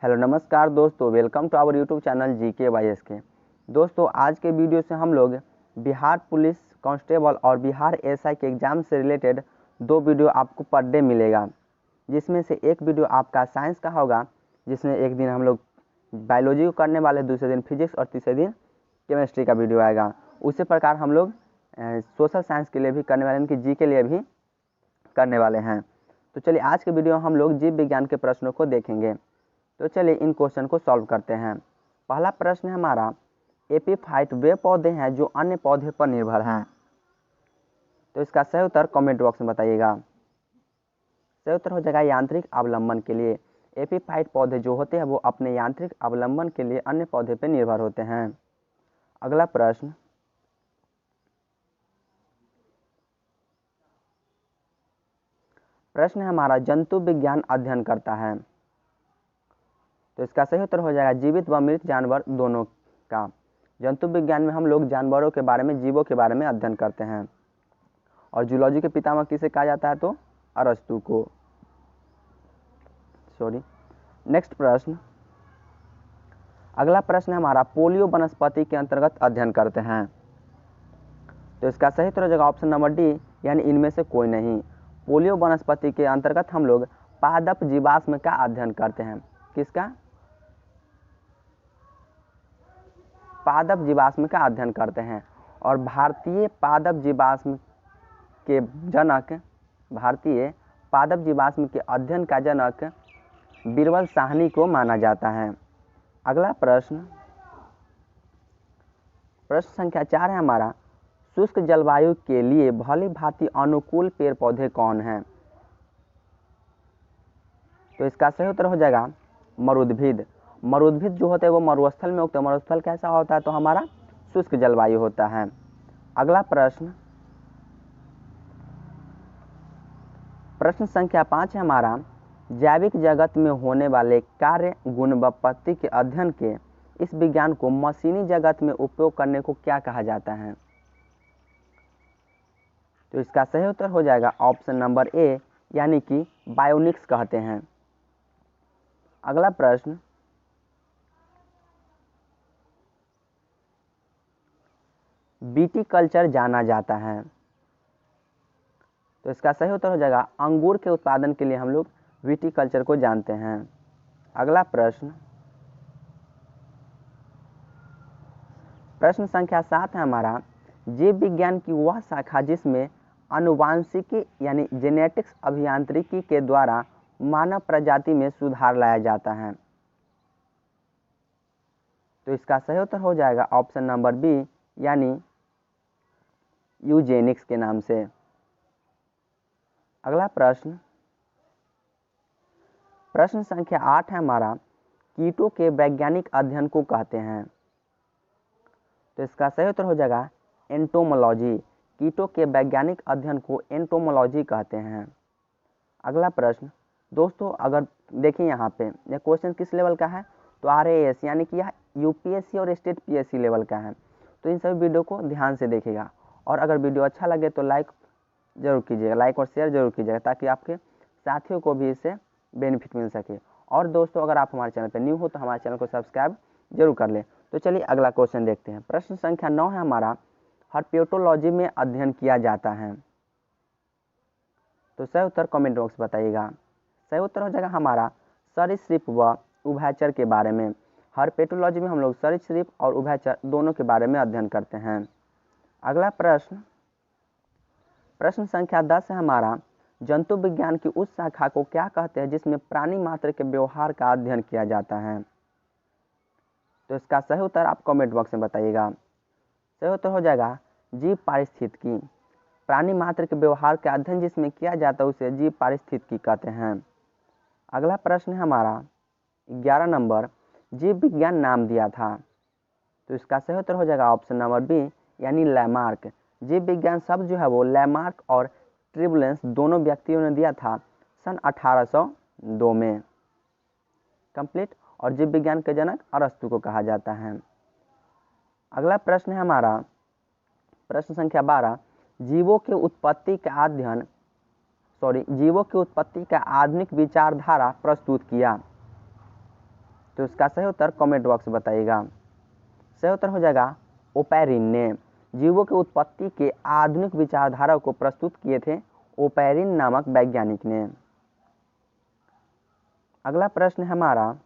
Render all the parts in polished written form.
Hello नमस्कार दोस्तों, welcome to our YouTube channel GK/SK। दोस्तों आज के वीडियो से हम लोग बिहार पुलिस कांस्टेबल और बिहार SI के एग्ज़ाम से रिलेटेड दो वीडियो आपको पर डे मिलेगा, जिसमें से एक वीडियो आपका साइंस का होगा, जिसमें एक दिन हम लोग बायोलॉजी को करने वाले, दूसरे दिन फिजिक्स और तीसरे दिन केमिस्ट्री का वीडियो आएगा। उसी प्रकार हम लोग सोशल साइंस के लिए भी करने वाले, इनकी जी के लिए भी करने वाले हैं। तो चलिए आज के वीडियो में हम लोग जीव विज्ञान के प्रश्नों को देखेंगे। तो चलिए इन क्वेश्चन को सॉल्व करते हैं। पहला प्रश्न है हमारा, एपीफाइट वे पौधे हैं जो अन्य पौधे पर निर्भर हैं। तो इसका सही उत्तर कमेंट बॉक्स में बताइएगा। सही उत्तर हो जाएगा यांत्रिक अवलंबन के लिए। एपीफाइट पौधे जो होते हैं वो अपने यांत्रिक अवलंबन के लिए अन्य पौधे पर निर्भर होते हैं। अगला प्रश्न, प्रश्न है हमारा, जंतु विज्ञान अध्ययन करता है। तो इसका सही उत्तर हो जाएगा जीवित व मृत जानवर दोनों का। जंतु विज्ञान में हम लोग जानवरों के बारे में, जीवों के बारे में अध्ययन करते हैं। और जूलॉजी के पितामह किसे कहा जाता है? तो अरस्तु को। नेक्स्ट प्रश्न, अगला प्रश्न है हमारा, पोलियो वनस्पति के अंतर्गत अध्ययन करते हैं। तो इसका सही उत्तर हो जाएगा ऑप्शन नंबर डी, यानी इनमें से कोई नहीं। पोलियो वनस्पति के अंतर्गत हम लोग पादप जीवाश्म का अध्ययन करते हैं। किसका? पादप जीवाश्म का अध्ययन करते हैं। और भारतीय पादप जीवाश्म के जनक, भारतीय पादप जीवाश्म के अध्ययन का जनक बीरबल साहनी को माना जाता है। अगला प्रश्न, प्रश्न संख्या 4 है हमारा, शुष्क जलवायु के लिए भली भांति अनुकूल पेड़ पौधे कौन हैं? तो इसका सही उत्तर हो जाएगा मरुद्भिद। मरुद्भिद जो होते हैं वो मरुस्थल में उगते हैं। मरुस्थल कैसा होता है? तो हमारा शुष्क जलवायु होता है। अगला प्रश्न, प्रश्न संख्या 5 है हमारा, जैविक जगत में होने वाले कार्य गुण व पत्ति के अध्ययन के इस विज्ञान को मशीनी जगत में उपयोग करने को क्या कहा जाता है? तो इसका सही उत्तर हो जाएगा ऑप्शन नंबर ए, यानी कि बायोनिक्स कहते हैं। अगला प्रश्न, विटीकल्चर जाना जाता है। तो इसका सही उत्तर हो जाएगा अंगूर के उत्पादन के लिए हम लोग विटीकल्चर को जानते हैं। अगला प्रश्न, प्रश्न संख्या 7 है हमारा, जीव विज्ञान की वह शाखा जिसमें आनुवांशिकी यानी जेनेटिक्स अभियांत्रिकी के द्वारा मानव प्रजाति में सुधार लाया जाता है। तो इसका सही उत्तर हो जाएगा ऑप्शन नंबर बी, यानी यूजेनिक्स के नाम से। अगला प्रश्न, प्रश्न संख्या 8 है हमारा, कीटों के वैज्ञानिक अध्ययन को कहते हैं। तो इसका सही उत्तर हो जाएगा एंटोमोलॉजी। कीटों के वैज्ञानिक अध्ययन को एंटोमोलॉजी कहते हैं। अगला प्रश्न, दोस्तों अगर देखिए यहाँ पे यह क्वेश्चन किस लेवल का है? तो RAS यानी कि यह UPSC और स्टेट PSC लेवल का है। तो इन सभी वीडियो को ध्यान से देखिएगा। और अगर वीडियो अच्छा लगे तो लाइक जरूर कीजिएगा, लाइक और शेयर जरूर कीजिएगा, ताकि आपके साथियों को भी इससे बेनिफिट मिल सके। और दोस्तों अगर आप हमारे चैनल पर न्यू हो तो हमारे चैनल को सब्सक्राइब जरूर कर लें। तो चलिए अगला क्वेश्चन देखते हैं। प्रश्न संख्या 9 है हमारा, हर्पेटोलॉजी में अध्ययन किया जाता है। तो सही उत्तर कमेंट बॉक्स बताइएगा। सही उत्तर हो जाएगा हमारा सरीसृप व उभयचर के बारे में। हर्पेटोलॉजी में हम लोग सरीसृप और उभयचर दोनों के बारे में अध्ययन करते हैं। अगला प्रश्न, प्रश्न संख्या 10 है हमारा, जंतु विज्ञान की उस शाखा को क्या कहते हैं जिसमें प्राणी मात्र के व्यवहार का अध्ययन किया जाता है? तो इसका सही उत्तर आप कमेंट बॉक्स में बताइएगा। सही उत्तर हो जाएगा जीव पारिस्थितिकी। प्राणी मात्र के व्यवहार का अध्ययन जिसमें किया जाता है उसे जीव पारिस्थितिकी कहते हैं। अगला प्रश्न है हमारा 11 नंबर, जीव विज्ञान नाम दिया था। तो इसका सही उत्तर हो जाएगा ऑप्शन नंबर बी, यानी लैमार्क। जीव विज्ञान शब्द जो है वो लैमार्क और ट्रिब्यूलेंस दोनों व्यक्तियों ने दिया था सन 1802 में। कंप्लीट। और जीव विज्ञान के जनक अरस्तु को कहा जाता है। अगला प्रश्न है हमारा प्रश्न संख्या 12, जीवों के उत्पत्ति का अध्ययन जीवों की उत्पत्ति का आधुनिक विचारधारा प्रस्तुत किया। तो इसका सही उत्तर कमेंट बॉक्स में बताइएगा। सही उत्तर हो जाएगा ओपैरिन ने। जीवों की उत्पत्ति के आधुनिक विचारधारा को प्रस्तुत किए थे ओपैरिन नामक वैज्ञानिक ने। अगला प्रश्न है हमारा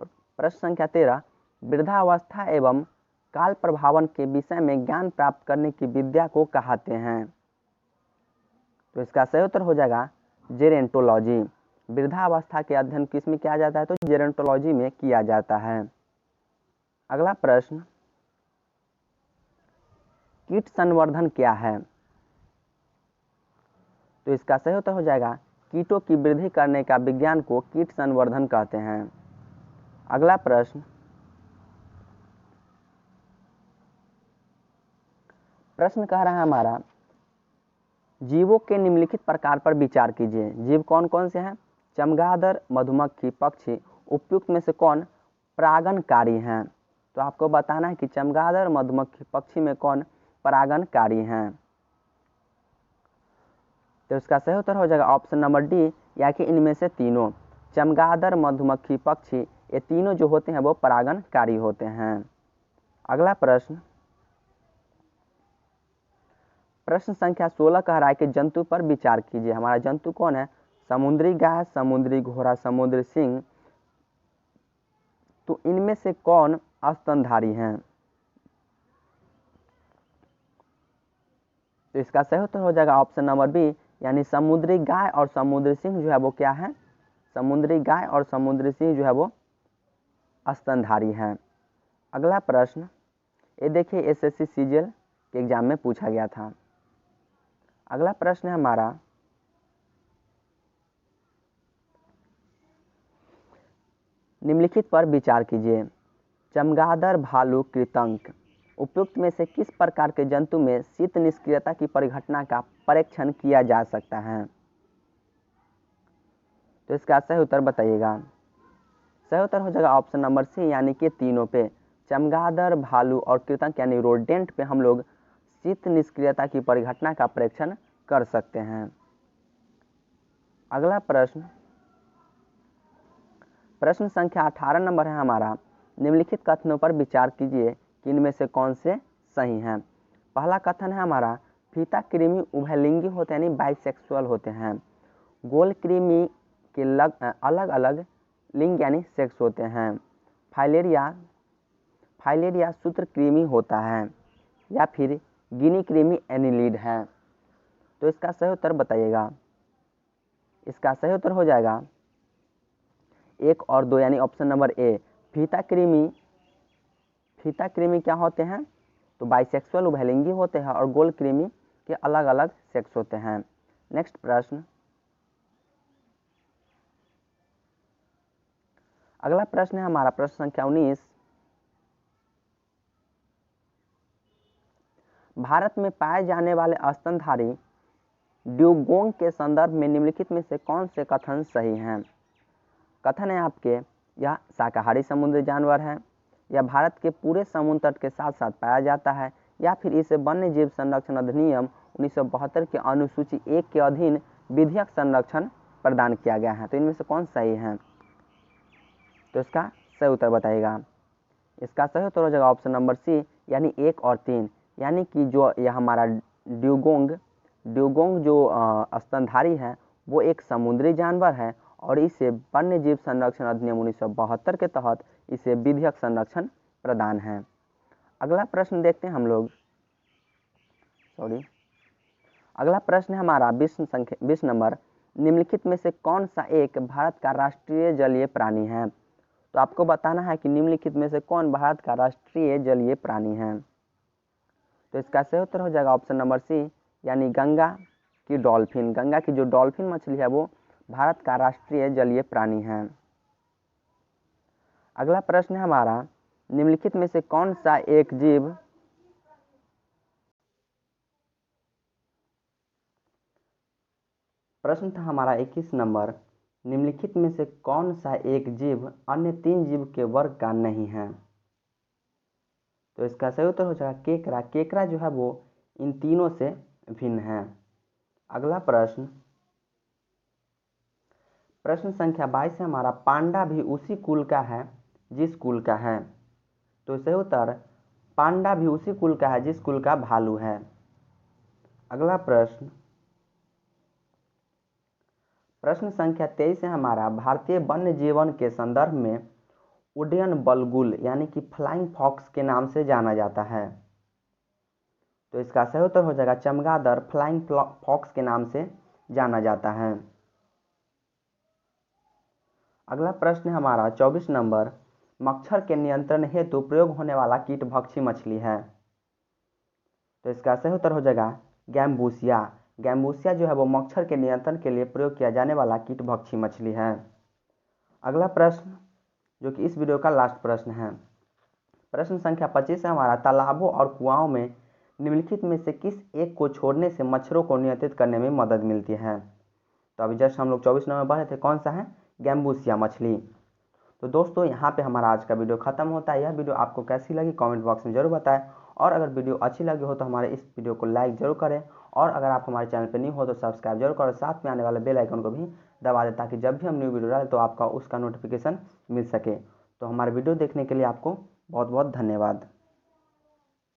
प्रश्न संख्या 13, वृद्धावस्था एवं काल प्रभावन के विषय में ज्ञान प्राप्त करने की विद्या को कहते हैं। तो इसका सही उत्तर हो जाएगा जेरेंटोलॉजी। वृद्धावस्था के अध्ययन किस में किया जाता है? तो जेरेंटोलॉजी में किया जाता है। अगला प्रश्न, कीट संवर्धन क्या है? तो इसका सही उत्तर हो जाएगा कीटों की वृद्धि करने का विज्ञान को कीट संवर्धन कहते हैं। अगला प्रश्न, प्रश्न कह रहा है हमारा जीवों के निम्नलिखित प्रकार पर विचार कीजिए। जीव कौन कौन से हैं? चमगादड़, मधुमक्खी, पक्षी। उपयुक्त में से कौन परागणकारी हैं? तो आपको बताना है कि चमगादड़, मधुमक्खी, पक्षी में कौन परागणकारी हैं। तो इसका सही उत्तर हो जाएगा ऑप्शन नंबर डी, या कि इनमें से तीनों। चमगादड़, मधुमक्खी, पक्षी, ये तीनों जो होते हैं वो परागणकारी होते हैं। अगला प्रश्न, प्रश्न संख्या 16 कह रहा है कि जंतु पर विचार कीजिए। हमारा जंतु कौन है? समुद्री गाय, समुद्री घोड़ा, समुद्री सिंह। तो इनमें से कौन स्तनधारी हैं? तो इसका सही उत्तर हो जाएगा ऑप्शन नंबर बी, यानी समुद्री गाय और समुद्री सिंह जो है वो क्या है? समुद्री गाय और समुद्री सिंह जो है वो स्तनधारी हैं। अगला प्रश्न, ये देखिए एसएससी सीजीएल के एग्जाम में पूछा गया था। अगला प्रश्न है हमारा निम्नलिखित पर विचार कीजिए। चमगादड़, भालू, कृंतक। उपयुक्त में से किस प्रकार के जंतु में शीत निष्क्रियता की परिघटना का परीक्षण किया जा सकता है? तो इसका सही उत्तर बताइएगा। सही उत्तर हो जाएगा ऑप्शन नंबर सी, यानी कि तीनों पे। चमगादड़, भालू और कृंतक यानी रोडेंट पे हम लोग शीत निष्क्रियता की परिघटना का परीक्षण कर सकते हैं। अगला प्रश्न, प्रश्न संख्या 18 नंबर है हमारा। निम्नलिखित कथनों पर विचार कीजिए कि इनमें से कौन से सही हैं। पहला कथन है हमारा फीता कृमि उभयलिंगी होते हैं, यानी बाइसेक्सुअल होते हैं। गोल कृमि के अलग अलग लिंग यानी सेक्स होते हैं। फाइलेरिया सूत्र कृमि होता है, या फिर गिनी कृमि एनिलीड है। तो इसका सही उत्तर बताइएगा। इसका सही उत्तर हो जाएगा 1 और 2, यानी ऑप्शन नंबर ए। फीता कृमि क्या होते हैं? तो बाइसेक्सुअल उभयलिंगी होते हैं, और गोल कृमि के अलग अलग सेक्स होते हैं। नेक्स्ट प्रश्न, अगला प्रश्न है हमारा प्रश्न संख्या 19। भारत में पाए जाने वाले स्तनधारी ड्यूगोंग के संदर्भ में निम्नलिखित में से कौन से कथन सही हैं? कथन है आपके, यह शाकाहारी समुद्री जानवर है, या भारत के पूरे समुद्र तट के साथ साथ पाया जाता है, या फिर इसे वन्य जीव संरक्षण अधिनियम 1972 के अनुसूची 1 के अधीन विधिक संरक्षण प्रदान किया गया है। तो इनमें से कौन सही है? तो इसका सही उत्तर बताइएगा। इसका सही उत्तर हो जाएगा ऑप्शन नंबर सी, यानी 1 और 3, यानी कि जो यह हमारा ड्यूगोंग जो स्तनधारी है वो एक समुद्री जानवर है, और इसे वन्य जीव संरक्षण अधिनियम 1972 के तहत इसे विधिक संरक्षण प्रदान है। अगला प्रश्न देखते हैं हम लोग। अगला प्रश्न है हमारा 20 नंबर। निम्नलिखित में से कौन सा एक भारत का राष्ट्रीय जलीय प्राणी है? तो आपको बताना है कि निम्नलिखित में से कौन भारत का राष्ट्रीय जलीय प्राणी है। तो इसका सही उत्तर हो जाएगा ऑप्शन नंबर सी, यानी गंगा की डॉल्फिन। गंगा की जो डॉल्फिन मछली है वो भारत का राष्ट्रीय जलीय प्राणी है। अगला प्रश्न है हमारा निम्नलिखित में से कौन सा एक जीव प्रश्न था हमारा 21 नंबर। निम्नलिखित में से कौन सा एक जीव अन्य 3 जीव के वर्ग का नहीं है? तो इसका सही उत्तर हो जाएगा केकड़ा। केकड़ा जो है वो इन तीनों से भिन्न है। अगला प्रश्न, प्रश्न संख्या 22 है हमारा, पांडा भी उसी कुल का है जिस कुल का है। तो सही उत्तर, पांडा भी उसी कुल का है जिस कुल का भालू है। अगला प्रश्न, प्रश्न संख्या 23 है हमारा, भारतीय वन्य जीवन के संदर्भ में उड्डयन बलगुल यानी कि फ्लाइंग फॉक्स के नाम से जाना जाता है। तो इसका सही उत्तर हो जाएगा चमगादड़ फ्लाइंग फॉक्स के नाम से जाना जाता है। अगला प्रश्न है हमारा 24 नंबर, मच्छर के नियंत्रण हेतु प्रयोग होने वाला कीट भक्षी मछली है। तो इसका सही उत्तर हो जाएगा गैम्बूसिया। गैम्बूसिया जो है वो मच्छर के नियंत्रण के लिए प्रयोग किया जाने वाला कीट भक्षी मछली है। अगला प्रश्न जो कि इस वीडियो का लास्ट प्रश्न है, प्रश्न संख्या 25 है हमारा, तालाबों और कुआओं में निम्नलिखित में से किस एक को छोड़ने से मच्छरों को नियंत्रित करने में मदद मिलती है। तो अभी जस्ट हम लोग 24 नंबर बढ़े थे, कौन सा है, गैम्बूसिया मछली। तो दोस्तों यहाँ पे हमारा आज का वीडियो खत्म होता है। यह वीडियो आपको कैसी लगी कमेंट बॉक्स में जरूर बताएं, और अगर वीडियो अच्छी लगी हो तो हमारे इस वीडियो को लाइक जरूर करें, और अगर आप हमारे चैनल पर न्यू हो तो सब्सक्राइब जरूर करें, साथ में आने वाले बेल आइकन को भी दबा दें ताकि जब भी हम न्यू वीडियो डालें तो आपका उसका नोटिफिकेशन मिल सके। तो हमारे वीडियो देखने के लिए आपको बहुत बहुत धन्यवाद।